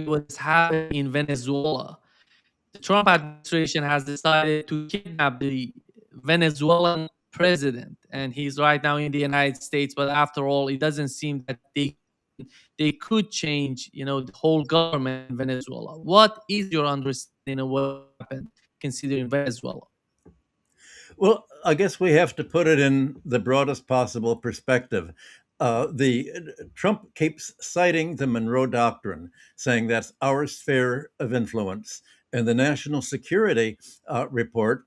what's happening in Venezuela. The Trump administration has decided to kidnap the Venezuelan president, and he's right now in the United States. But after all, it doesn't seem that they could change, the whole government in Venezuela. What is your understanding of what happened, considering Venezuela? Well, I guess we have to put it in the broadest possible perspective. The Trump keeps citing the Monroe Doctrine, saying that's our sphere of influence. And the National Security Report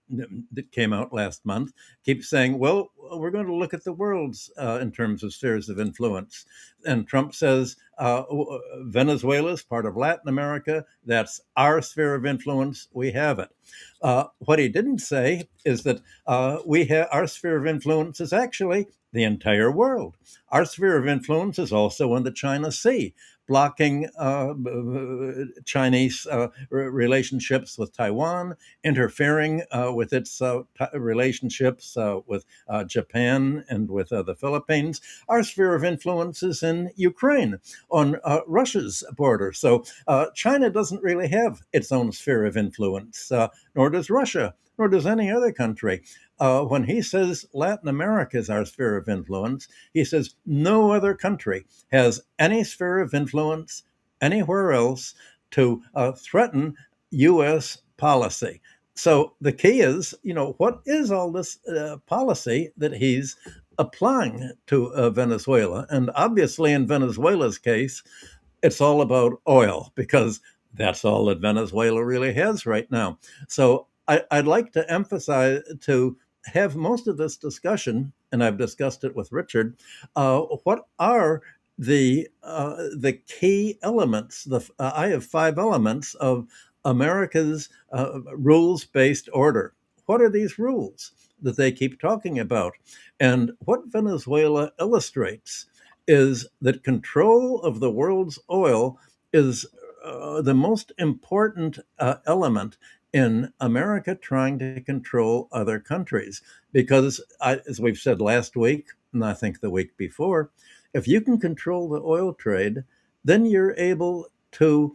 that came out last month keeps saying, well, we're going to look at the world's in terms of spheres of influence. And Trump says Venezuela is part of Latin America. That's our sphere of influence. We have it. What he didn't say is that we have our sphere of influence is actually the entire world. Our sphere of influence is also in the China Sea, blocking Chinese relationships with Taiwan, interfering with its relationships with Japan and with the Philippines. Our sphere of influence is in Ukraine, on Russia's border. So China doesn't really have its own sphere of influence, nor does Russia, nor does any other country. When he says Latin America is our sphere of influence, he says no other country has any sphere of influence anywhere else to threaten U.S. policy. So the key is, what is all this policy that he's applying to Venezuela? And obviously, in Venezuela's case, it's all about oil because that's all that Venezuela really has right now. So I'd like to emphasize to have most of this discussion, and I've discussed it with Richard. What are the key elements? I have 5 elements of America's rules-based order. What are these rules that they keep talking about? And what Venezuela illustrates is that control of the world's oil is the most important element in America trying to control other countries. Because, as we've said last week, and I think the week before, if you can control the oil trade, then you're able to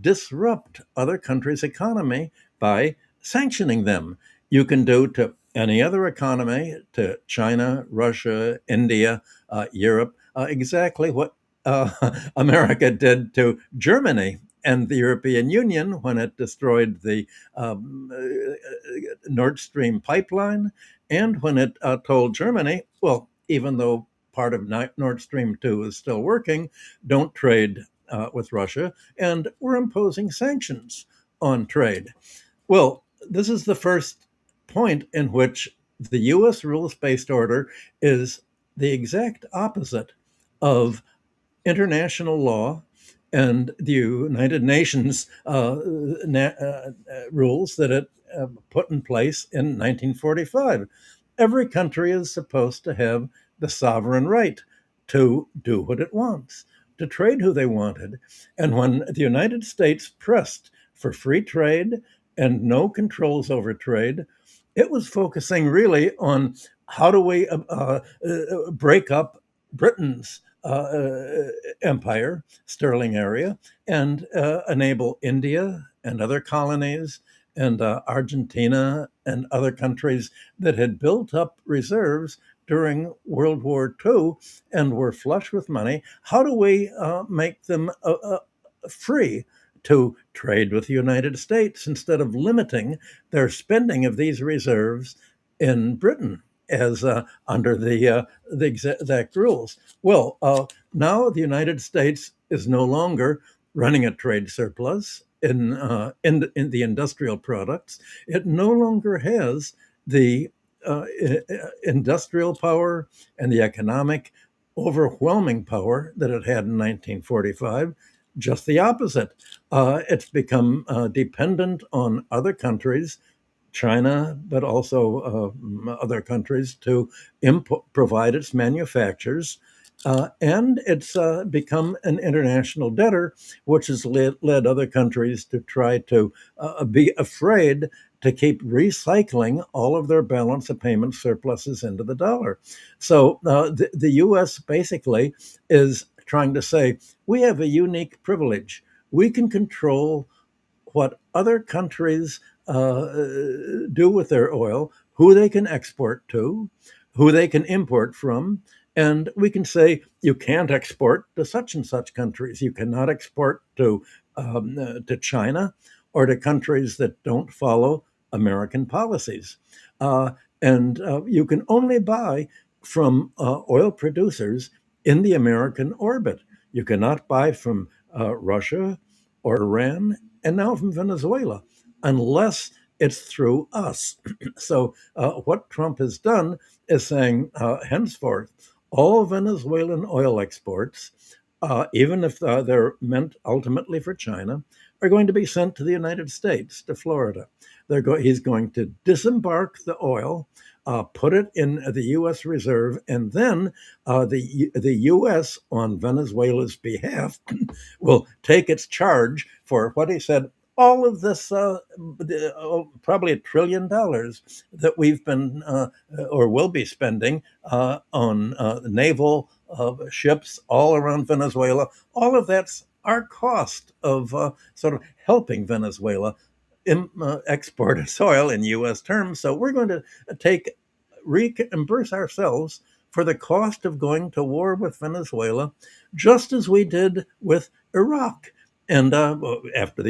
disrupt other countries' economy by sanctioning them. You can do to any other economy, to China, Russia, India, Europe, exactly what America did to Germany and the European Union when it destroyed the Nord Stream pipeline, and when it told Germany, well, even though part of Nord Stream 2 is still working, don't trade with Russia, and we're imposing sanctions on trade. Well, this is the first point in which the U.S. rules-based order is the exact opposite of international law and the United Nations rules that it put in place in 1945. Every country is supposed to have the sovereign right to do what it wants, to trade who they wanted. And when the United States pressed for free trade and no controls over trade, it was focusing really on how do we break up Britain's empire, Sterling area, and enable India and other colonies and Argentina and other countries that had built up reserves during World War II and were flush with money. How do we make them free to trade with the United States instead of limiting their spending of these reserves in Britain as under the exact rules? Well, now the United States is no longer running a trade surplus in the industrial products. It no longer has the industrial power and the economic overwhelming power that it had in 1945. Just the opposite. It's become dependent on other countries, China, but also other countries, to provide its manufacturers. And it's become an international debtor, which has led other countries to try to be afraid to keep recycling all of their balance of payment surpluses into the dollar. So the U.S. basically is trying to say, we have a unique privilege. we can control what other countries do with their oil, who they can export to, who they can import from. And we can say, you can't export to such and such countries. You cannot export to China or to countries that don't follow American policies. And you can only buy from oil producers in the American orbit. You cannot buy from Russia or Iran and now from Venezuela unless it's through us. So, what Trump has done is saying, henceforth, all Venezuelan oil exports, even if they're meant ultimately for China, are going to be sent to the United States, to Florida. He's going to disembark the oil, put it in the U.S. Reserve, and then the U.S. on Venezuela's behalf will take its charge for what he said. All of this, probably $1 trillion that we've been or will be spending on naval ships all around Venezuela, all of that's our cost of sort of helping Venezuela export its oil in U.S. terms. So we're going to reimburse ourselves for the cost of going to war with Venezuela, just as we did with Iraq. And after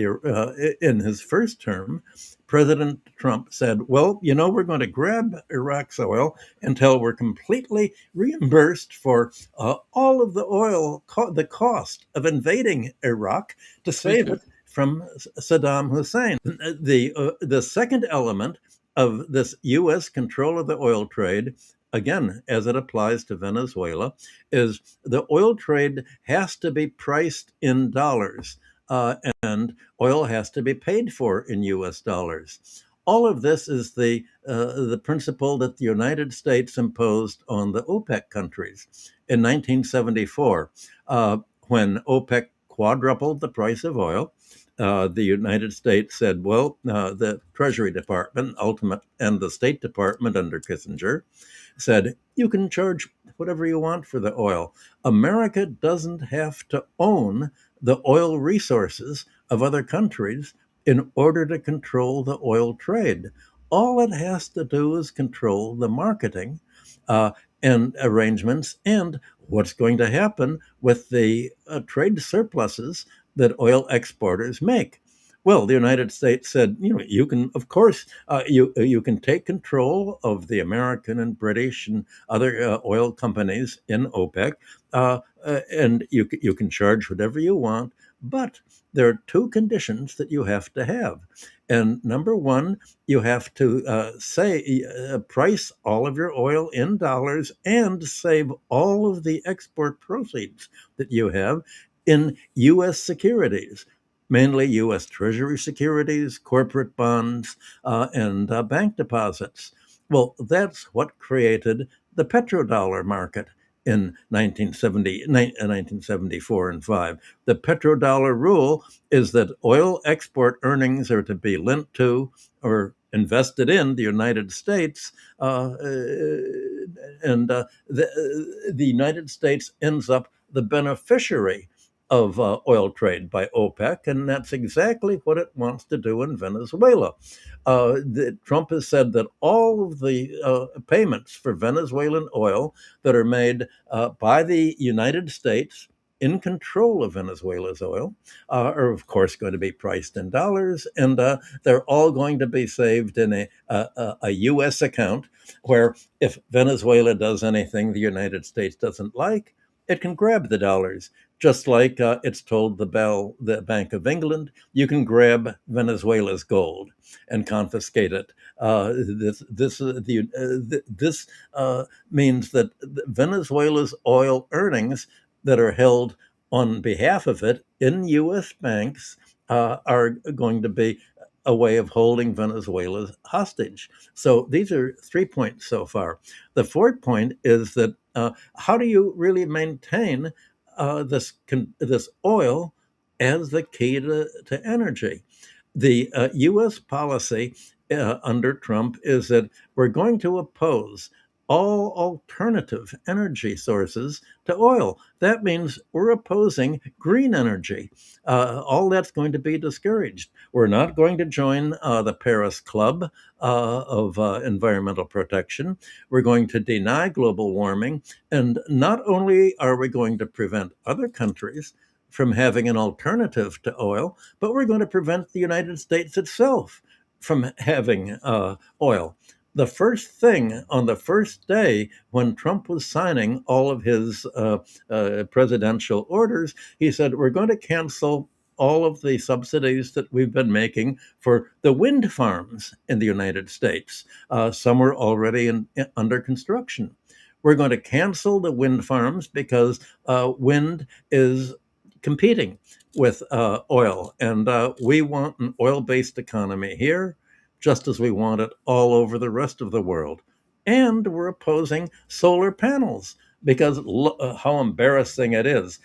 in his first term, President Trump said, "Well, we're going to grab Iraq's oil until we're completely reimbursed for all of the oil, the cost of invading Iraq to save it from Saddam Hussein." The second element of this U.S. control of the oil trade, again, as it applies to Venezuela, is the oil trade has to be priced in dollars, and oil has to be paid for in U.S. dollars. All of this is the principle that the United States imposed on the OPEC countries in 1974, when OPEC quadrupled the price of oil. The United States said, well, the Treasury Department, and the State Department under Kissinger said, you can charge whatever you want for the oil. America doesn't have to own the oil resources of other countries in order to control the oil trade. All it has to do is control the marketing and arrangements and what's going to happen with the trade surpluses that oil exporters make. Well, the United States said, you can, of course, you can take control of the American and British and other oil companies in OPEC, and you can charge whatever you want, but there are two conditions that you have to have. And number one, you have to price all of your oil in dollars and save all of the export proceeds that you have in U.S. securities, mainly U.S. Treasury securities, corporate bonds, and bank deposits. Well, that's what created the petrodollar market in 1974 and 5. The petrodollar rule is that oil export earnings are to be lent to or invested in the United States, and the United States ends up the beneficiary of oil trade by OPEC, and that's exactly what it wants to do in Venezuela. Trump has said that all of the payments for Venezuelan oil that are made by the United States in control of Venezuela's oil are, of course, going to be priced in dollars, and they're all going to be saved in a U.S. account where if Venezuela does anything the United States doesn't like, it can grab the dollars. Just like it's told the Bank of England, you can grab Venezuela's gold and confiscate it. This means that Venezuela's oil earnings that are held on behalf of it in U.S. banks are going to be a way of holding Venezuela hostage. So these are 3 points so far. The fourth point is that how do you really maintain this oil as the key to energy? The U.S. policy under Trump is that we're going to oppose all alternative energy sources to oil. That means we're opposing green energy. All that's going to be discouraged. We're not going to join the Paris Club of environmental protection. We're going to deny global warming. And not only are we going to prevent other countries from having an alternative to oil, but we're going to prevent the United States itself from having oil. The first thing on the first day when Trump was signing all of his presidential orders, he said, we're going to cancel all of the subsidies that we've been making for the wind farms in the United States. Some are already under construction. We're going to cancel the wind farms because wind is competing with oil, and we want an oil-based economy here, just as we want it all over the rest of the world. And we're opposing solar panels because how embarrassing it is.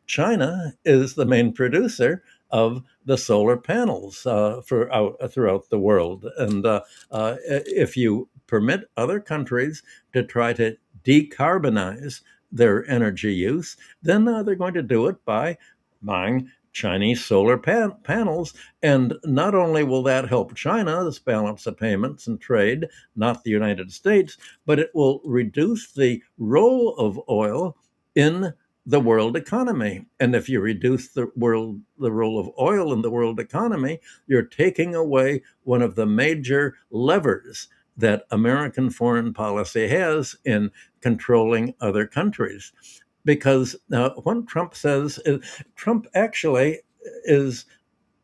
China is the main producer of the solar panels throughout the world. And if you permit other countries to try to decarbonize their energy use, then they're going to do it by buying Chinese solar panels. And not only will that help China, this balance of payments and trade, not the United States, but it will reduce the role of oil in the world economy. And if you reduce the role of oil in the world economy, you're taking away one of the major levers that American foreign policy has in controlling other countries. Because when Trump says, Trump actually is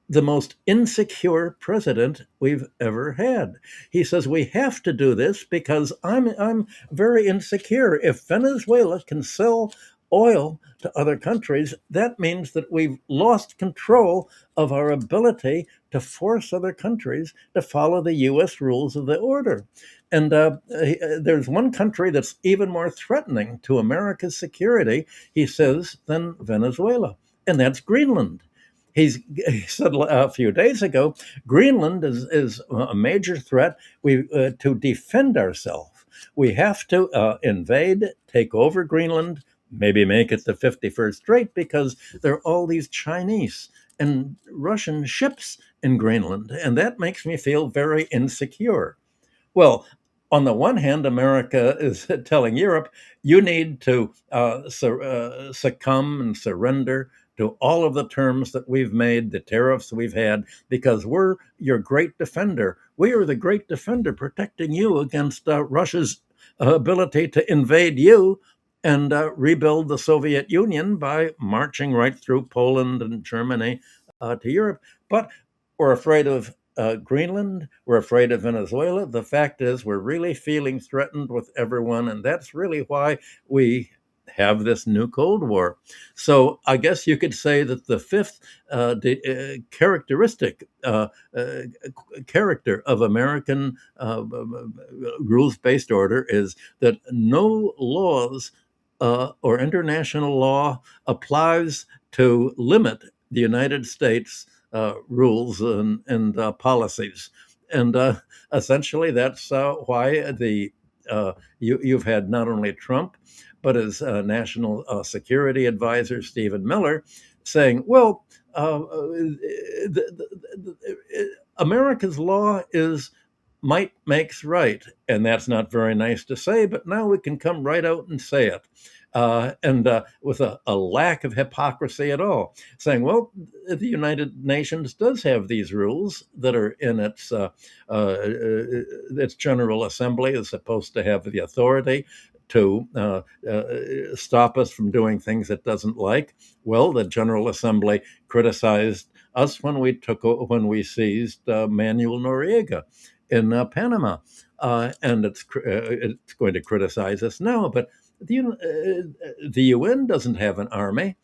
the most insecure president we've ever had. He says we have to do this because I'm very insecure. If Venezuela can sell oil to other countries, that means that we've lost control of our ability to force other countries to follow the U.S. rules of the order. And there's one country that's even more threatening to America's security, he says, than Venezuela, and that's Greenland. He said a few days ago, Greenland is a major threat to defend ourselves. We have to invade, take over Greenland, maybe make it the 51st Strait, because there are all these Chinese and Russian ships in Greenland. And that makes me feel very insecure. Well, on the one hand, America is telling Europe, you need to succumb and surrender to all of the terms that we've made, the tariffs we've had, because we're your great defender. We are the great defender protecting you against Russia's ability to invade you and rebuild the Soviet Union by marching right through Poland and Germany to Europe. But we're afraid of Greenland. We're afraid of Venezuela. The fact is, we're really feeling threatened with everyone, and that's really why we have this new Cold War. So I guess you could say that the fifth character of American rules-based order is that no laws or international law applies to limit the United States rules and policies. And essentially, that's why you've had not only Trump, but his national security advisor, Stephen Miller, saying, well, America's law is might makes right. And that's not very nice to say, but now we can come right out and say it. And with a lack of hypocrisy at all, saying, well, the United Nations does have these rules that are in its General Assembly is supposed to have the authority to stop us from doing things it doesn't like. Well, the General Assembly criticized us when we seized Manuel Noriega in Panama, and it's going to criticize us now. But the UN doesn't have an army;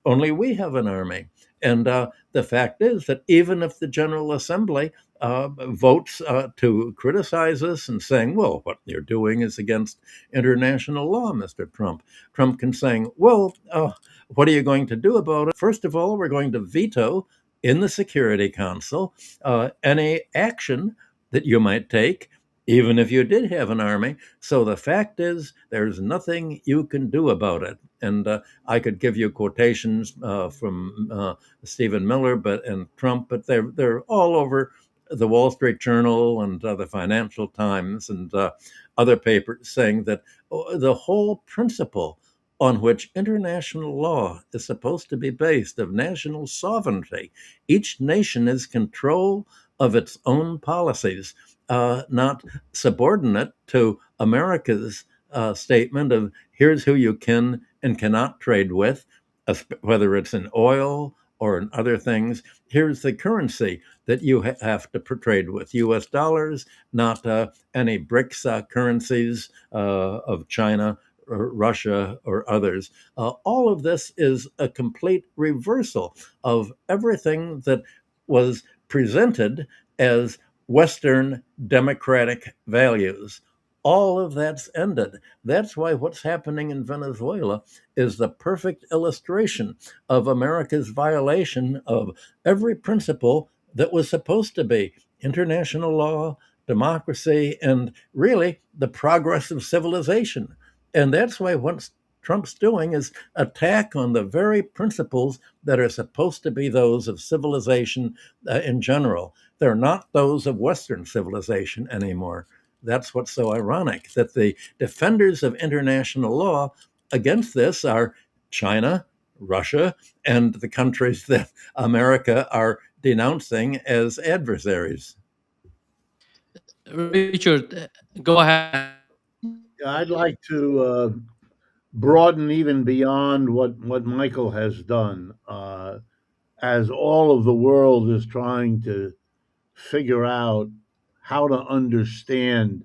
only we have an army. And the fact is that even if the General Assembly votes to criticize us and saying, well, what you're doing is against international law, Mr. Trump, Trump can say, well, what are you going to do about it? First of all, we're going to veto in the Security Council any action that you might take even if you did have an army. So the fact is, there's nothing you can do about it. And I could give you quotations from Stephen Miller, and Trump, but they're all over the Wall Street Journal and the Financial Times and other papers saying that the whole principle on which international law is supposed to be based of national sovereignty, each nation is control of its own policies, not subordinate to America's statement of here's who you can and cannot trade with, whether it's in oil or in other things. Here's the currency that you have to trade with: US dollars, not any BRICS currencies of China or Russia or others. All of this is a complete reversal of everything that was presented as Western democratic values. All of that's ended. That's why what's happening in Venezuela is the perfect illustration of America's violation of every principle that was supposed to be international law, democracy, and really the progress of civilization. And that's why what Trump's doing is attack on the very principles that are supposed to be those of civilization in general. They're not those of Western civilization anymore. That's what's so ironic, that the defenders of international law against this are China, Russia, and the countries that America are denouncing as adversaries. Richard, go ahead. I'd like to broaden even beyond what Michael has done, as all of the world is trying to figure out how to understand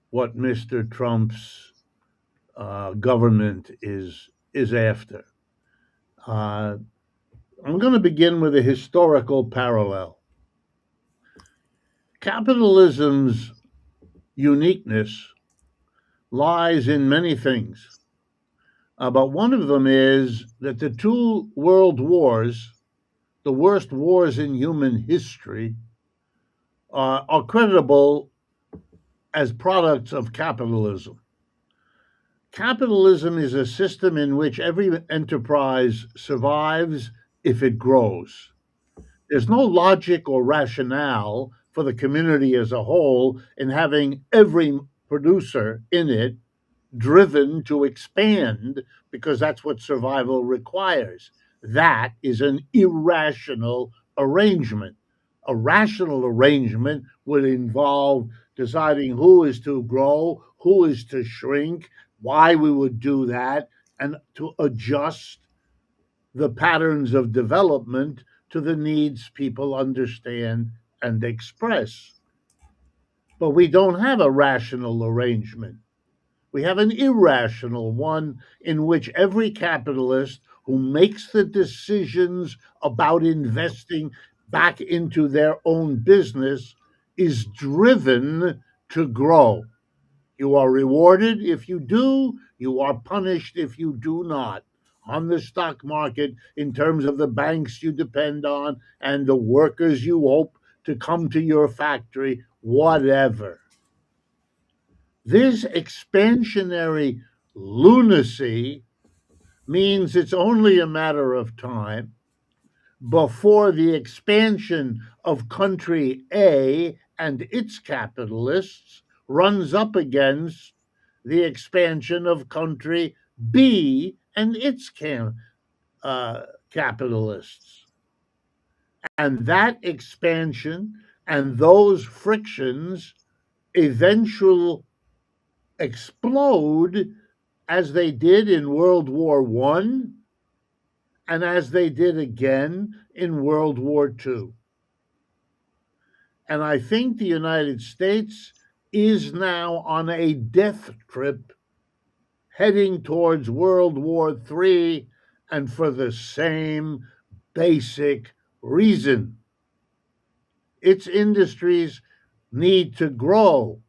what Mr. Trump's government is after. Uh, I'm going to begin with a historical parallel. Capitalism's uniqueness lies in many things. But one of them is that the two world wars, the worst wars in human history, are creditable as products of capitalism. Capitalism is a system in which every enterprise survives if it grows. There's no logic or rationale for the community as a whole in having every producer in it driven to expand because that's what survival requires. That is an irrational arrangement. A rational arrangement would involve deciding who is to grow, who is to shrink, why we would do that, and to adjust the patterns of development to the needs people understand and express. But we don't have a rational arrangement. We have an irrational one in which every capitalist who makes the decisions about investing back into their own business is driven to grow. You are rewarded if you do, you are punished if you do not. On the stock market, in terms of the banks you depend on and the workers you hope to come to your factory, whatever. This expansionary lunacy means it's only a matter of time before the expansion of country A and its capitalists runs up against the expansion of country B and its capitalists. And that expansion and those frictions eventually explode as they did in World War One and as they did again in World War II. And I think the United States is now on a death trip heading towards World War III, and for the same basic reason. Its industries need to grow.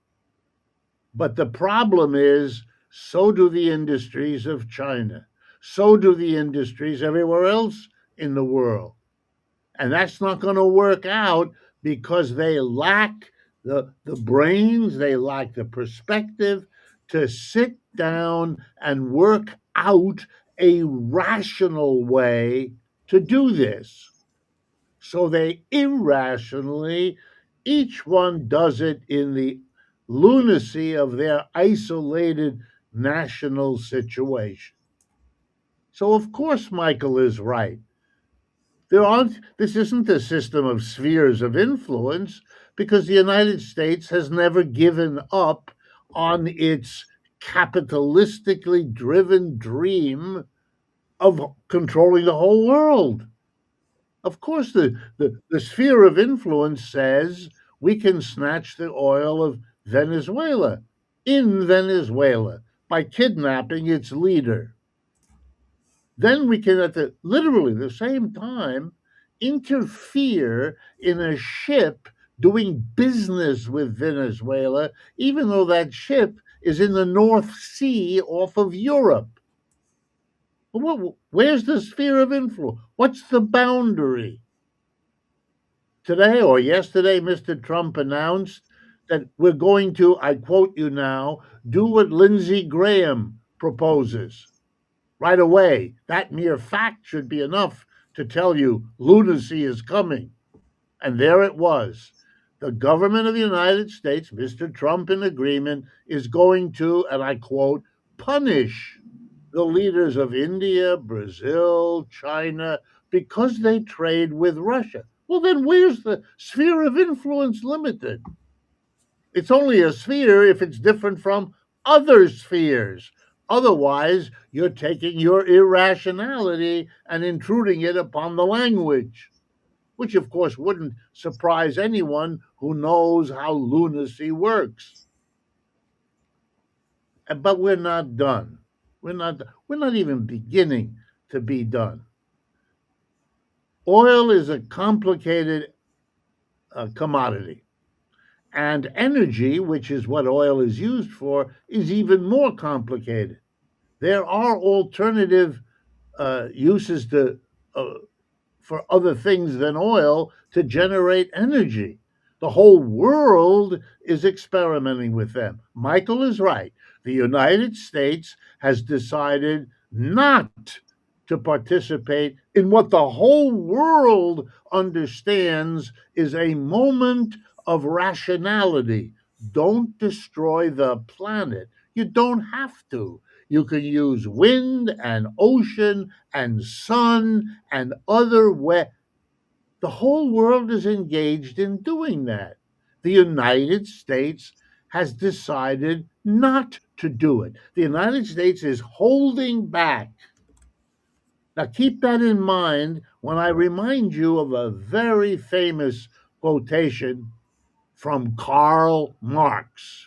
But the problem is, so do the industries of China. So do the industries everywhere else in the world. And that's not going to work out because they lack the brains, they lack the perspective to sit down and work out a rational way to do this. So they irrationally, each one does it in the lunacy of their isolated national situation. So, of course, Michael is right. This isn't a system of spheres of influence because the United States has never given up on its capitalistically driven dream of controlling the whole world. Of course, the sphere of influence says we can snatch the oil of Venezuela in Venezuela by kidnapping its leader. Then we can, at literally the same time, interfere in a ship doing business with Venezuela, even though that ship is in the North Sea off of Europe. Where's the sphere of influence? What's the boundary? Today or yesterday, Mr. Trump announced that we're going to, I quote you now, do what Lindsey Graham proposes. Right away, that mere fact should be enough to tell you lunacy is coming. And there it was. The government of the United States, Mr. Trump in agreement, is going to, and I quote, punish the leaders of India, Brazil, China, because they trade with Russia. Well, then where's the sphere of influence limited? It's only a sphere if it's different from other spheres. Otherwise, you're taking your irrationality and intruding it upon the language, which of course wouldn't surprise anyone who knows how lunacy works. But we're not done. We're not even beginning to be done. Oil is a complicated commodity. And energy, which is what oil is used for, is even more complicated. There are alternative uses for other things than oil to generate energy. The whole world is experimenting with them. Michael is right. The United States has decided not to participate in what the whole world understands is a moment of rationality. Don't destroy the planet. You don't have to. You can use wind and ocean and sun and other the whole world is engaged in doing that. The United States has decided not to do it. The United States is holding back. Now, keep that in mind when I remind you of a very famous quotation from Karl Marx.